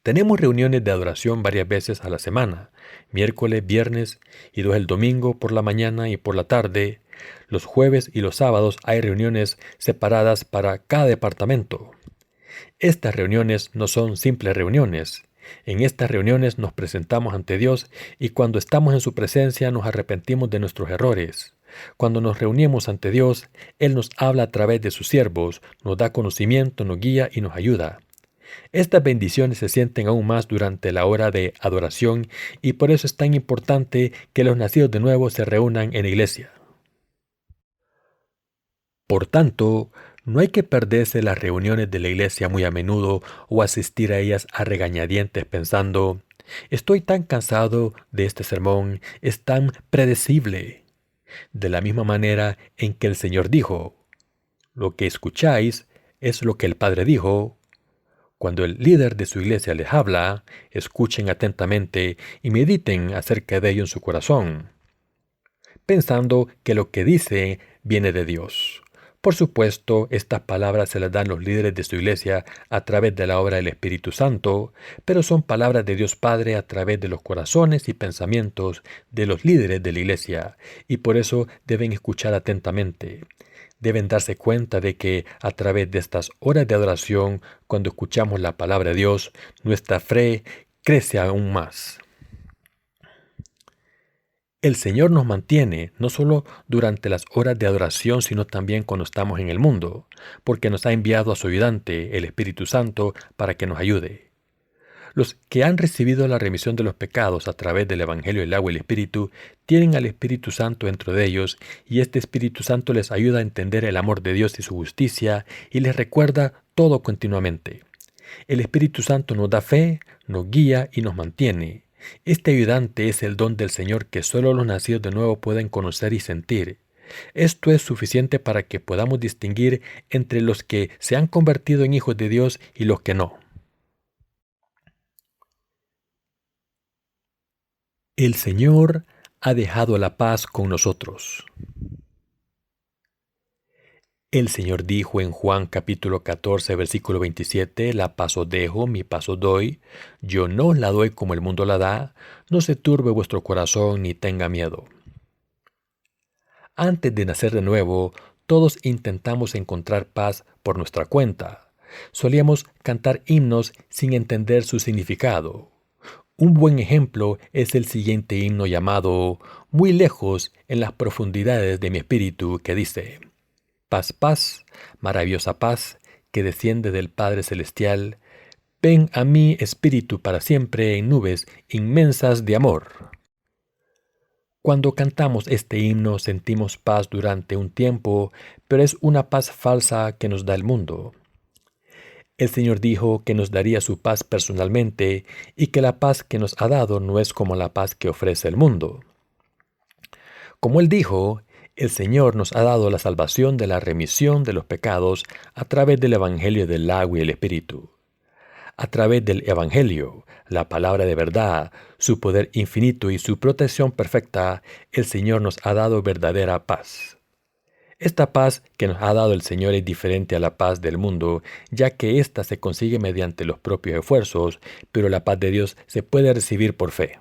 [SPEAKER 1] Tenemos reuniones de adoración varias veces a la semana, miércoles, viernes y 2 el domingo por la mañana y por la tarde. Los jueves y los sábados hay reuniones separadas para cada departamento. Estas reuniones no son simples reuniones. En estas reuniones nos presentamos ante Dios y cuando estamos en su presencia nos arrepentimos de nuestros errores. Cuando nos reunimos ante Dios, Él nos habla a través de sus siervos, nos da conocimiento, nos guía y nos ayuda. Estas bendiciones se sienten aún más durante la hora de adoración y por eso es tan importante que los nacidos de nuevo se reúnan en la iglesia. Por tanto, no hay que perderse las reuniones de la iglesia muy a menudo o asistir a ellas a regañadientes pensando: estoy tan cansado de este sermón, es tan predecible. De la misma manera en que el Señor dijo: lo que escucháis es lo que el Padre dijo. Cuando el líder de su iglesia les habla, escuchen atentamente y mediten acerca de ello en su corazón, pensando que lo que dice viene de Dios. Por supuesto, estas palabras se las dan los líderes de su iglesia a través de la obra del Espíritu Santo, pero son palabras de Dios Padre a través de los corazones y pensamientos de los líderes de la iglesia, y por eso deben escuchar atentamente. Deben darse cuenta de que a través de estas horas de adoración, cuando escuchamos la palabra de Dios, nuestra fe crece aún más. El Señor nos mantiene no solo durante las horas de adoración, sino también cuando estamos en el mundo, porque nos ha enviado a su ayudante, el Espíritu Santo, para que nos ayude. Los que han recibido la remisión de los pecados a través del Evangelio del agua y el Espíritu, tienen al Espíritu Santo dentro de ellos, y este Espíritu Santo les ayuda a entender el amor de Dios y su justicia, y les recuerda todo continuamente. El Espíritu Santo nos da fe, nos guía y nos mantiene. Este ayudante es el don del Señor que solo los nacidos de nuevo pueden conocer y sentir. Esto es suficiente para que podamos distinguir entre los que se han convertido en hijos de Dios y los que no. El Señor ha dejado la paz con nosotros. El Señor dijo en Juan capítulo 14, versículo 27, la paz os dejo, mi paz os doy. Yo no os la doy como el mundo la da. No se turbe vuestro corazón ni tenga miedo. Antes de nacer de nuevo, todos intentamos encontrar paz por nuestra cuenta. Solíamos cantar himnos sin entender su significado. Un buen ejemplo es el siguiente himno llamado Muy lejos en las profundidades de mi espíritu, que dice: Paz, paz, maravillosa paz, que desciende del Padre Celestial, ven a mí, espíritu, para siempre en nubes inmensas de amor. Cuando cantamos este himno sentimos paz durante un tiempo, pero es una paz falsa que nos da el mundo. El Señor dijo que nos daría su paz personalmente y que la paz que nos ha dado no es como la paz que ofrece el mundo. Como Él dijo, el Señor nos ha dado la salvación de la remisión de los pecados a través del Evangelio del agua y el Espíritu. A través del Evangelio, la palabra de verdad, su poder infinito y su protección perfecta, el Señor nos ha dado verdadera paz. Esta paz que nos ha dado el Señor es diferente a la paz del mundo, ya que ésta se consigue mediante los propios esfuerzos, pero la paz de Dios se puede recibir por fe.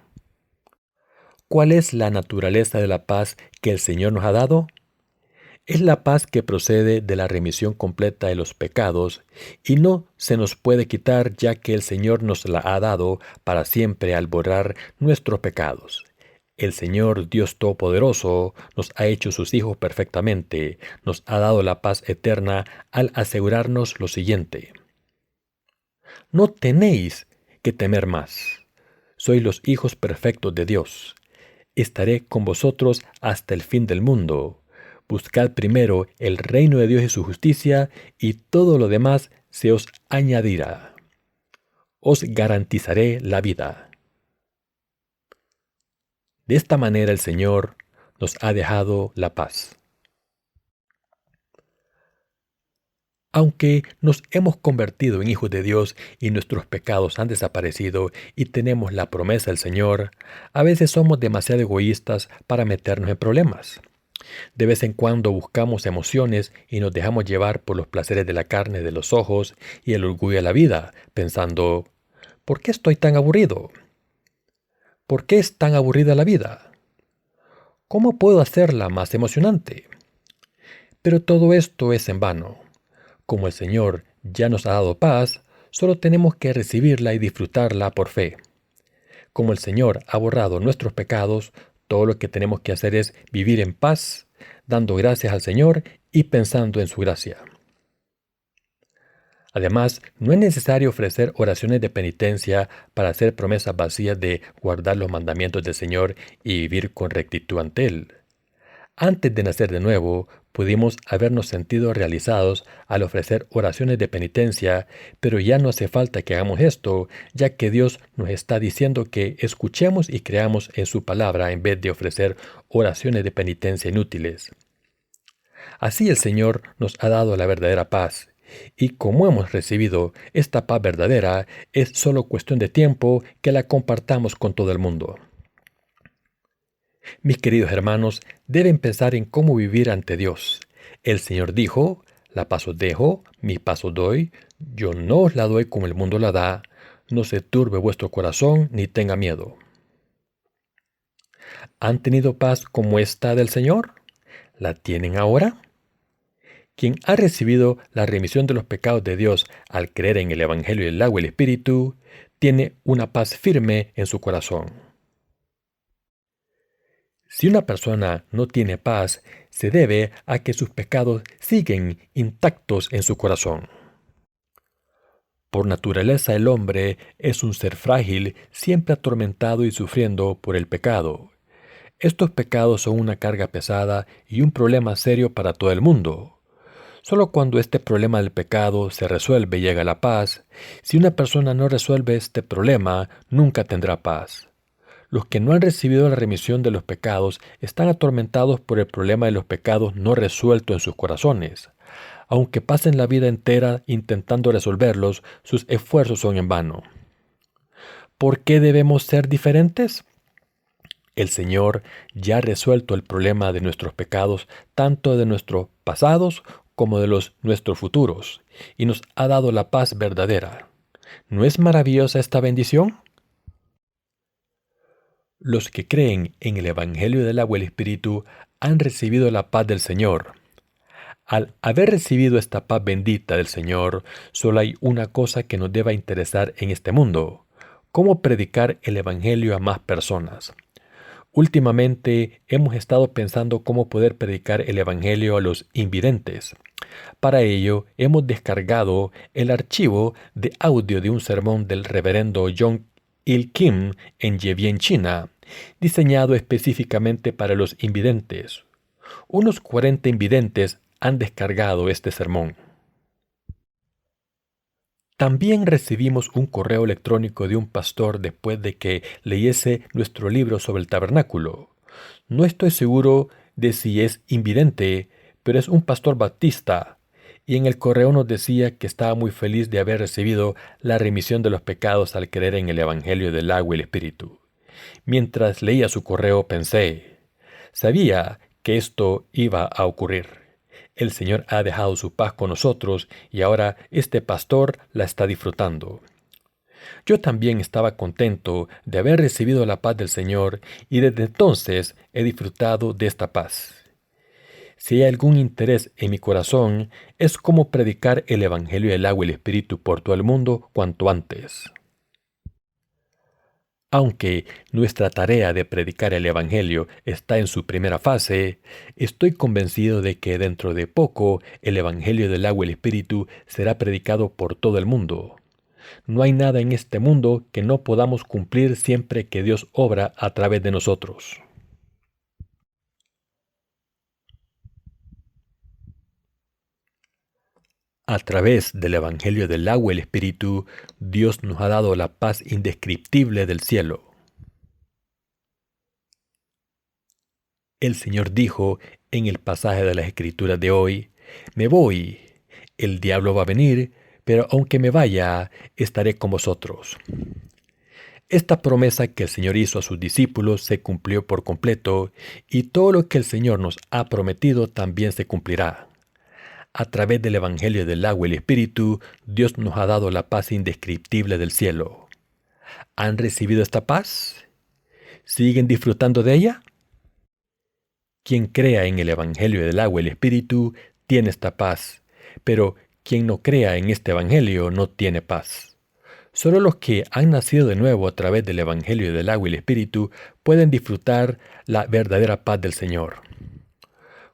[SPEAKER 1] ¿Cuál es la naturaleza de la paz que el Señor nos ha dado? Es la paz que procede de la remisión completa de los pecados y no se nos puede quitar, ya que el Señor nos la ha dado para siempre al borrar nuestros pecados. El Señor Dios Todopoderoso nos ha hecho sus hijos perfectamente, nos ha dado la paz eterna al asegurarnos lo siguiente: no tenéis que temer más. Sois los hijos perfectos de Dios. Estaré con vosotros hasta el fin del mundo. Buscad primero el reino de Dios y su justicia, y todo lo demás se os añadirá. Os garantizaré la vida. De esta manera el Señor nos ha dejado la paz. Aunque nos hemos convertido en hijos de Dios y nuestros pecados han desaparecido y tenemos la promesa del Señor, a veces somos demasiado egoístas para meternos en problemas. De vez en cuando buscamos emociones y nos dejamos llevar por los placeres de la carne, de los ojos y el orgullo de la vida, pensando: ¿por qué estoy tan aburrido? ¿Por qué es tan aburrida la vida? ¿Cómo puedo hacerla más emocionante? Pero todo esto es en vano. Como el Señor ya nos ha dado paz, solo tenemos que recibirla y disfrutarla por fe. Como el Señor ha borrado nuestros pecados, todo lo que tenemos que hacer es vivir en paz, dando gracias al Señor y pensando en su gracia. Además, no es necesario ofrecer oraciones de penitencia para hacer promesas vacías de guardar los mandamientos del Señor y vivir con rectitud ante Él. Antes de nacer de nuevo, pudimos habernos sentido realizados al ofrecer oraciones de penitencia, pero ya no hace falta que hagamos esto, ya que Dios nos está diciendo que escuchemos y creamos en su palabra en vez de ofrecer oraciones de penitencia inútiles. Así el Señor nos ha dado la verdadera paz, y como hemos recibido esta paz verdadera, es solo cuestión de tiempo que la compartamos con todo el mundo. Mis queridos hermanos, deben pensar en cómo vivir ante Dios. El Señor dijo: la paz os dejo, mi paz os doy. Yo no os la doy como el mundo la da. No se turbe vuestro corazón ni tenga miedo. ¿Han tenido paz como esta del Señor? ¿La tienen ahora? Quien ha recibido la remisión de los pecados de Dios al creer en el Evangelio del agua y el Espíritu, tiene una paz firme en su corazón. Si una persona no tiene paz, se debe a que sus pecados siguen intactos en su corazón. Por naturaleza el hombre es un ser frágil, siempre atormentado y sufriendo por el pecado. Estos pecados son una carga pesada y un problema serio para todo el mundo. Solo cuando este problema del pecado se resuelve llega la paz. Si una persona no resuelve este problema, nunca tendrá paz. Los que no han recibido la remisión de los pecados están atormentados por el problema de los pecados no resuelto en sus corazones. Aunque pasen la vida entera intentando resolverlos, sus esfuerzos son en vano. ¿Por qué debemos ser diferentes? El Señor ya ha resuelto el problema de nuestros pecados, tanto de nuestros pasados como de los nuestros futuros, y nos ha dado la paz verdadera. ¿No es maravillosa esta bendición? Los que creen en el Evangelio del agua y el Espíritu han recibido la paz del Señor. Al haber recibido esta paz bendita del Señor, solo hay una cosa que nos deba interesar en este mundo: cómo predicar el Evangelio a más personas. Últimamente hemos estado pensando cómo poder predicar el Evangelio a los invidentes. Para ello, hemos descargado el archivo de audio de un sermón del reverendo John Il Kim en Yebian, China, diseñado específicamente para los invidentes. Unos 40 invidentes han descargado este sermón. También recibimos un correo electrónico de un pastor después de que leyese nuestro libro sobre el tabernáculo. No estoy seguro de si es invidente, pero es un pastor baptista, y en el correo nos decía que estaba muy feliz de haber recibido la remisión de los pecados al creer en el Evangelio del agua y el Espíritu. Mientras leía su correo pensé, sabía que esto iba a ocurrir. El Señor ha dejado su paz con nosotros y ahora este pastor la está disfrutando. Yo también estaba contento de haber recibido la paz del Señor y desde entonces he disfrutado de esta paz. Si hay algún interés en mi corazón, es cómo predicar el Evangelio del agua y el Espíritu por todo el mundo cuanto antes. Aunque nuestra tarea de predicar el Evangelio está en su primera fase, estoy convencido de que dentro de poco el Evangelio del agua y el Espíritu será predicado por todo el mundo. No hay nada en este mundo que no podamos cumplir siempre que Dios obra a través de nosotros. A través del Evangelio del agua y el Espíritu, Dios nos ha dado la paz indescriptible del cielo. El Señor dijo en el pasaje de las Escrituras de hoy: «Me voy, el diablo va a venir, pero aunque me vaya, estaré con vosotros». Esta promesa que el Señor hizo a sus discípulos se cumplió por completo, y todo lo que el Señor nos ha prometido también se cumplirá. A través del Evangelio del agua y el Espíritu, Dios nos ha dado la paz indescriptible del cielo. ¿Han recibido esta paz? ¿Siguen disfrutando de ella? Quien crea en el Evangelio del agua y el Espíritu tiene esta paz, pero quien no crea en este Evangelio no tiene paz. Solo los que han nacido de nuevo a través del Evangelio del agua y el Espíritu pueden disfrutar la verdadera paz del Señor.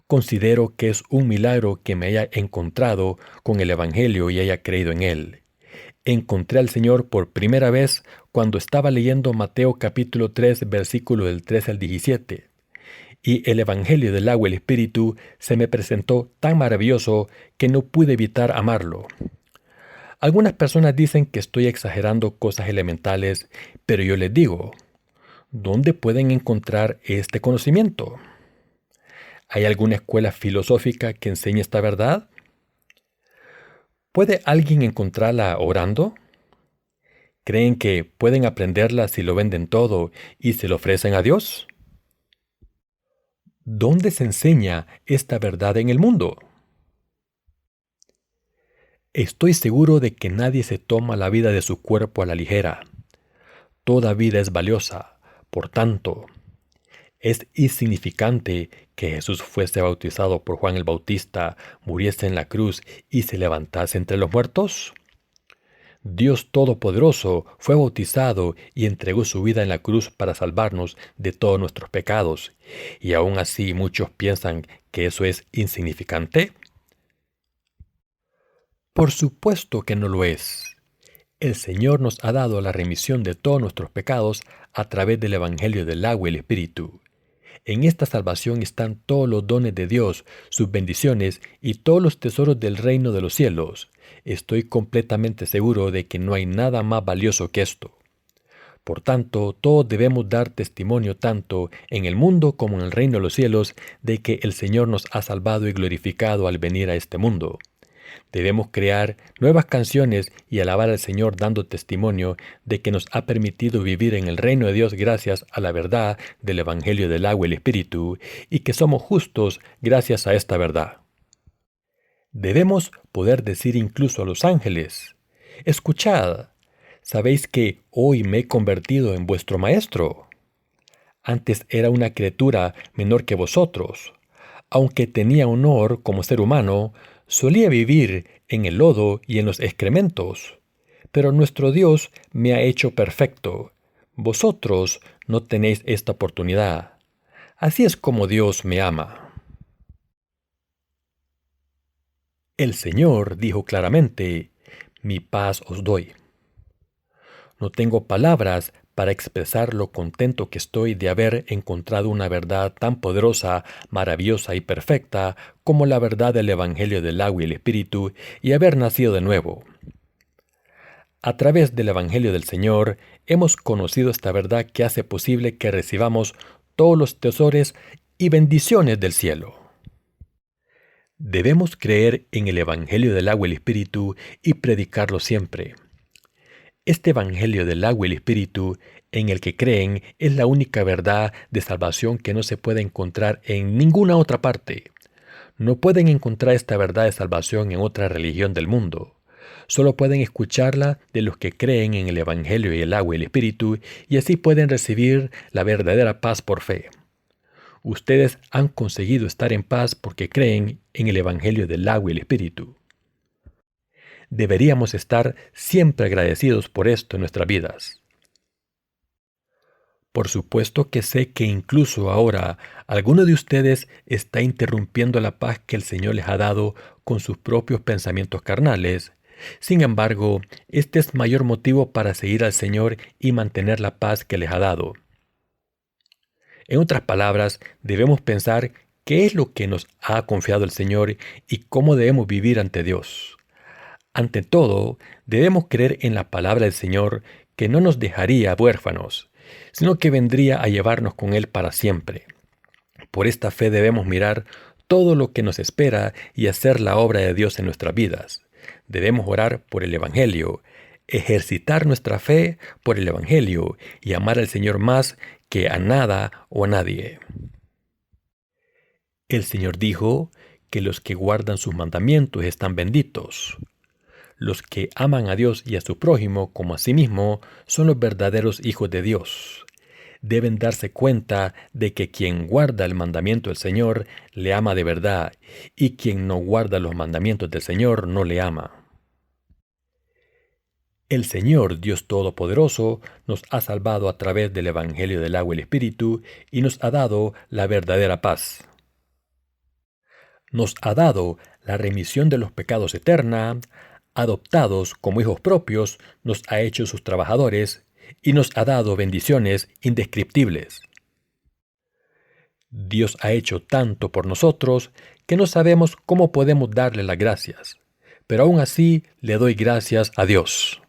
[SPEAKER 1] Considero que es un milagro que me haya encontrado con el Evangelio y haya creído en él. Encontré al Señor por primera vez cuando estaba leyendo Mateo capítulo 3, versículo del 3 al 17. Y el Evangelio del agua y el Espíritu se me presentó tan maravilloso que no pude evitar amarlo. Algunas personas dicen que estoy exagerando cosas elementales, pero yo les digo, ¿dónde pueden encontrar este conocimiento? ¿Hay alguna escuela filosófica que enseñe esta verdad? ¿Puede alguien encontrarla orando? ¿Creen que pueden aprenderla si lo venden todo y se lo ofrecen a Dios? ¿Dónde se enseña esta verdad en el mundo? Estoy seguro de que nadie se toma la vida de su cuerpo a la ligera. Toda vida es valiosa, por tanto, ¿es insignificante que Jesús fuese bautizado por Juan el Bautista, muriese en la cruz y se levantase entre los muertos? Dios Todopoderoso fue bautizado y entregó su vida en la cruz para salvarnos de todos nuestros pecados, y aún así muchos piensan que eso es insignificante. Por supuesto que no lo es. El Señor nos ha dado la remisión de todos nuestros pecados a través del Evangelio del agua y el Espíritu. En esta salvación están todos los dones de Dios, sus bendiciones y todos los tesoros del reino de los cielos. Estoy completamente seguro de que no hay nada más valioso que esto. Por tanto, todos debemos dar testimonio tanto en el mundo como en el reino de los cielos de que el Señor nos ha salvado y glorificado al venir a este mundo. Debemos crear nuevas canciones y alabar al Señor dando testimonio de que nos ha permitido vivir en el reino de Dios gracias a la verdad del Evangelio del agua y el Espíritu, y que somos justos gracias a esta verdad. Debemos poder decir incluso a los ángeles: escuchad, ¿sabéis que hoy me he convertido en vuestro maestro? Antes era una criatura menor que vosotros. Aunque tenía honor como ser humano, solía vivir en el lodo y en los excrementos. Pero nuestro Dios me ha hecho perfecto. Vosotros no tenéis esta oportunidad. Así es como Dios me ama. El Señor dijo claramente: mi paz os doy. No tengo palabras para expresar lo contento que estoy de haber encontrado una verdad tan poderosa, maravillosa y perfecta como la verdad del Evangelio del agua y el Espíritu, y haber nacido de nuevo. A través del Evangelio del Señor hemos conocido esta verdad que hace posible que recibamos todos los tesoros y bendiciones del cielo. Debemos creer en el Evangelio del agua y el Espíritu y predicarlo siempre. Este Evangelio del agua y el Espíritu en el que creen es la única verdad de salvación que no se puede encontrar en ninguna otra parte. No pueden encontrar esta verdad de salvación en otra religión del mundo. Solo pueden escucharla de los que creen en el Evangelio y el agua y el Espíritu, y así pueden recibir la verdadera paz por fe. Ustedes han conseguido estar en paz porque creen en el Evangelio del agua y el Espíritu. Deberíamos estar siempre agradecidos por esto en nuestras vidas. Por supuesto que sé que incluso ahora alguno de ustedes está interrumpiendo la paz que el Señor les ha dado con sus propios pensamientos carnales. Sin embargo, este es mayor motivo para seguir al Señor y mantener la paz que les ha dado. En otras palabras, debemos pensar qué es lo que nos ha confiado el Señor y cómo debemos vivir ante Dios. Ante todo, debemos creer en la palabra del Señor, que no nos dejaría huérfanos, sino que vendría a llevarnos con Él para siempre. Por esta fe debemos mirar todo lo que nos espera y hacer la obra de Dios en nuestras vidas. Debemos orar por el Evangelio, ejercitar nuestra fe por el Evangelio y amar al Señor más que a nada o a nadie. El Señor dijo que los que guardan sus mandamientos están benditos. Los que aman a Dios y a su prójimo como a sí mismo son los verdaderos hijos de Dios. Deben darse cuenta de que quien guarda el mandamiento del Señor le ama de verdad, y quien no guarda los mandamientos del Señor no le ama. El Señor Dios Todopoderoso nos ha salvado a través del Evangelio del agua y el Espíritu y nos ha dado la verdadera paz. Nos ha dado la remisión de los pecados eterna, adoptados como hijos propios, nos ha hecho sus trabajadores y nos ha dado bendiciones indescriptibles. Dios ha hecho tanto por nosotros que no sabemos cómo podemos darle las gracias, pero aún así le doy gracias a Dios.